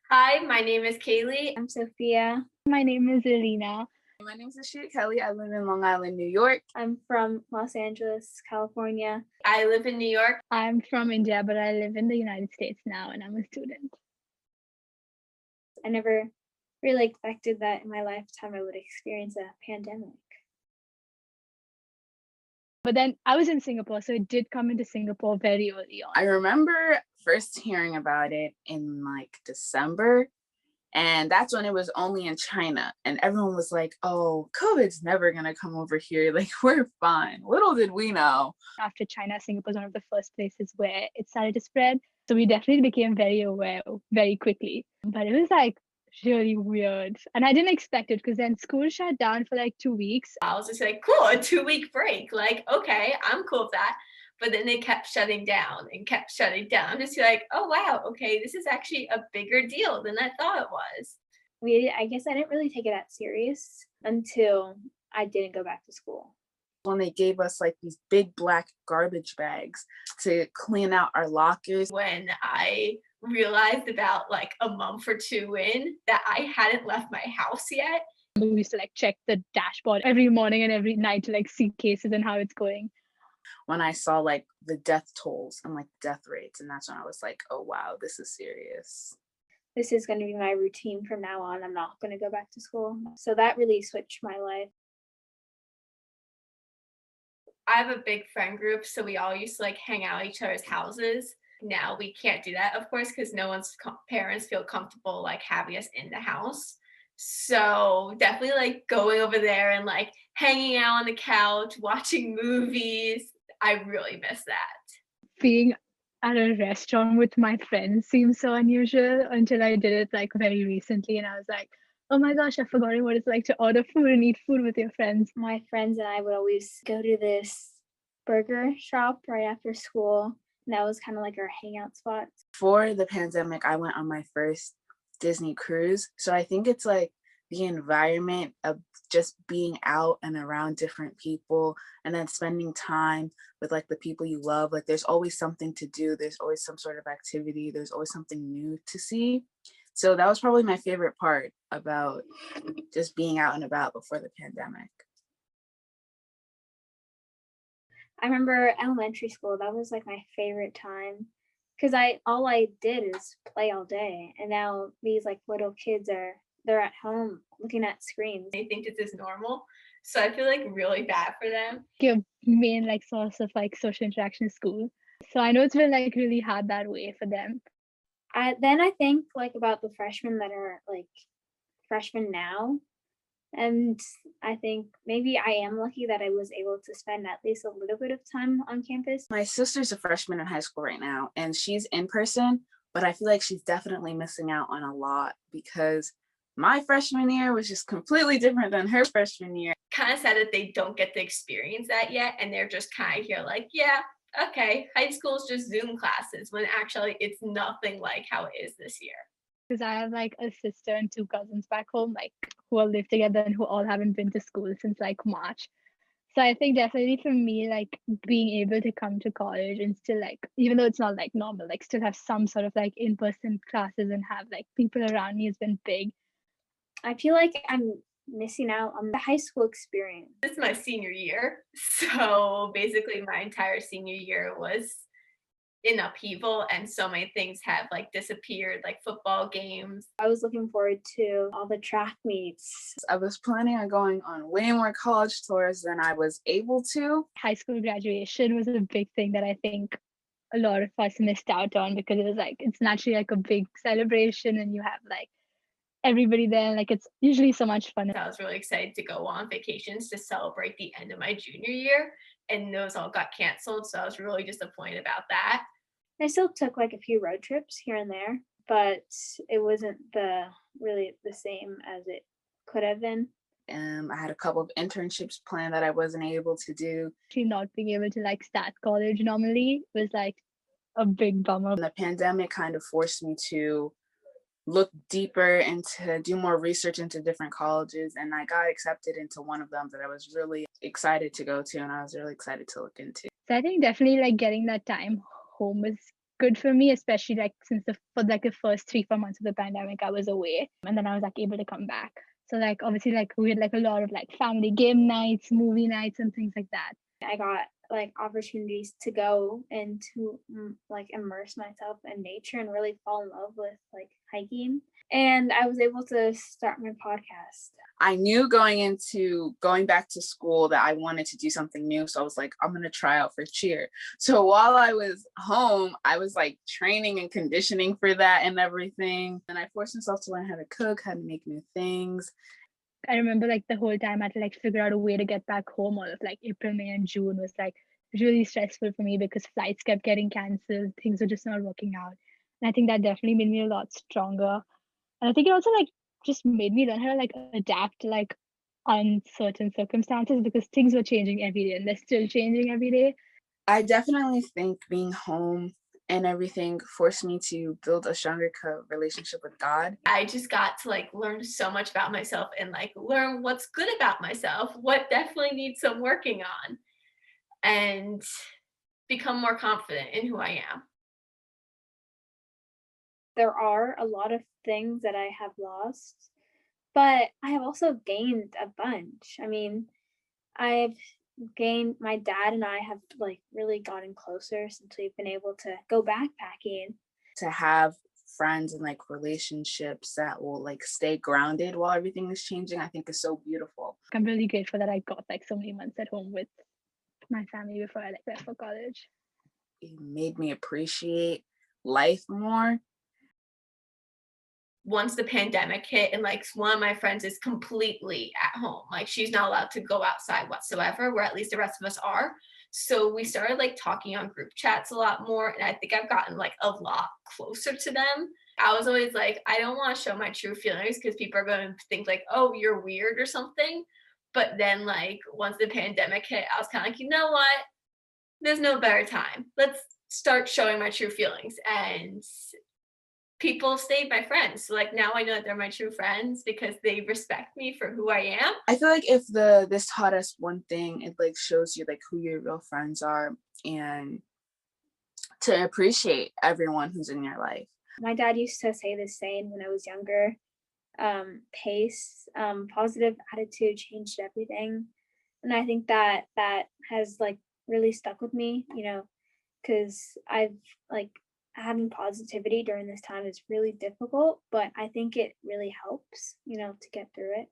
Hi, my name is Kaylee. I'm Sophia. My name is Elena. My name is Ashia Kelly. I live in Long Island, New York. I'm from Los Angeles, California. I live in New York. I'm from India, but I live in the United States now and I'm a student. I never really expected that in my lifetime I would experience a pandemic. But then I was in Singapore, so it did come into Singapore very early on. I remember first hearing about it in December, and that's when it was only in China. And everyone was like, oh, COVID's never going to come over here. Like, we're fine. Little did we know. After China, Singapore was one of the first places where it started to spread. So we definitely became very aware very quickly. But it was really weird. And I didn't expect it because then school shut down for 2 weeks. I was just like, cool, a 2-week break. Okay, I'm cool with that. But then they kept shutting down and kept shutting down. I'm just like, oh, wow, okay, this is actually a bigger deal than I thought it was. I guess I didn't really take it that serious until I didn't go back to school. When they gave us these big black garbage bags to clean out our lockers. When I realized about a month or two in that I hadn't left my house yet. We used to check the dashboard every morning and every night to see cases and how it's going. When I saw the death tolls and death rates, and that's when I was like, oh wow, this is serious. This is going to be my routine from now on. I'm not going to go back to school. So that really switched my life. I have a big friend group, so we all used to hang out at each other's houses. Now we can't do that, of course, because no one's parents feel comfortable having us in the house. So definitely going over there and hanging out on the couch, watching movies. I really miss that. Being at a restaurant with my friends seems so unusual until I did it very recently, and I was like, oh my gosh, I've forgotten what it's like to order food and eat food with your friends. My friends and I would always go to this burger shop right after school. And that was kind of our hangout spot. Before the pandemic, I went on my first Disney cruise. So I think it's the environment of just being out and around different people and then spending time with the people you love. There's always something to do. There's always some sort of activity. There's always something new to see. So that was probably my favorite part about just being out and about before the pandemic. I remember elementary school, that was my favorite time because all I did is play all day. And now these little kids they're at home looking at screens. They think this is normal. So I feel really bad for them. Your main source of social interaction is school. So I know it's been really hard that way for them. Then I think about the freshmen that are freshmen now. And I think maybe I am lucky that I was able to spend at least a little bit of time on campus. My sister's a freshman in high school right now, and she's in person, but I feel she's definitely missing out on a lot because my freshman year was just completely different than her freshman year. Kind of sad that they don't get to experience that yet, and they're just kind of here yeah, okay, high school is just Zoom classes, when actually it's nothing like how it is this year. Because I have a sister and 2 cousins back home who all live together and who all haven't been to school since March. So I think definitely for me being able to come to college and still even though it's not normal, still have some sort of in-person classes and have people around me has been big. I feel I'm missing out on the high school experience. This is my senior year, so basically my entire senior year was in upheaval, and so many things have disappeared, football games. I was looking forward to all the track meets. I was planning on going on way more college tours than I was able to. High school graduation was a big thing that I think a lot of us missed out on because it was it's naturally a big celebration and you have everybody there, it's usually so much fun. I was really excited to go on vacations to celebrate the end of my junior year, and those all got canceled, so I was really disappointed about that. I still took a few road trips here and there, but it wasn't really the same as it could have been. I had a couple of internships planned that I wasn't able to do. Actually not being able to start college normally was a big bummer. And the pandemic kind of forced me to look deeper and to do more research into different colleges, and I got accepted into one of them that I was really excited to go to and I was really excited to look into. So I think definitely getting that time home was good for me, especially like since for like the first 3-4 months of the pandemic, I was away, and then I was like able to come back. So like obviously like we had like a lot of like family game nights, movie nights, and things like that. I got like opportunities to go and to like immerse myself in nature and really fall in love with like hiking. And I was able to start my podcast. I knew going back to school that I wanted to do something new. So I was like, I'm going to try out for cheer. So while I was home, I was like training and conditioning for that and everything. And I forced myself to learn how to cook, how to make new things. I remember like the whole time I had to like figure out a way to get back home. All of like April, May, and June was like really stressful for me because flights kept getting canceled. Things were just not working out. And I think that definitely made me a lot stronger. And I think it also like just made me learn how to like adapt to like uncertain circumstances because things were changing every day and they're still changing every day. I definitely think being home and everything forced me to build a stronger relationship with God. I just got to like learn so much about myself and like learn what's good about myself, what definitely needs some working on, and become more confident in who I am. There are a lot of things that I have lost, but I have also gained a bunch. I mean, I've gained my dad and I have like really gotten closer since we've been able to go backpacking. To have friends and like relationships that will like stay grounded while everything is changing, I think is so beautiful. I'm really grateful that I got like so many months at home with my family before I like left for college. It made me appreciate life more. Once the pandemic hit and like one of my friends is completely at home, like she's not allowed to go outside whatsoever, where at least the rest of us are. So we started like talking on group chats a lot more, and I think I've gotten like a lot closer to them. I was always like, I don't want to show my true feelings because people are going to think like, oh, you're weird or something. But then like once the pandemic hit, I was kind of like, you know what, there's no better time, let's start showing my true feelings. And people stayed my friends. So like now I know that they're my true friends because they respect me for who I am. I feel like if this taught us one thing, it like shows you like who your real friends are and to appreciate everyone who's in your life. My dad used to say this saying when I was younger, pace, positive attitude changed everything. And I think that has like really stuck with me, because I've like having positivity during this time is really difficult, but I think it really helps, to get through it.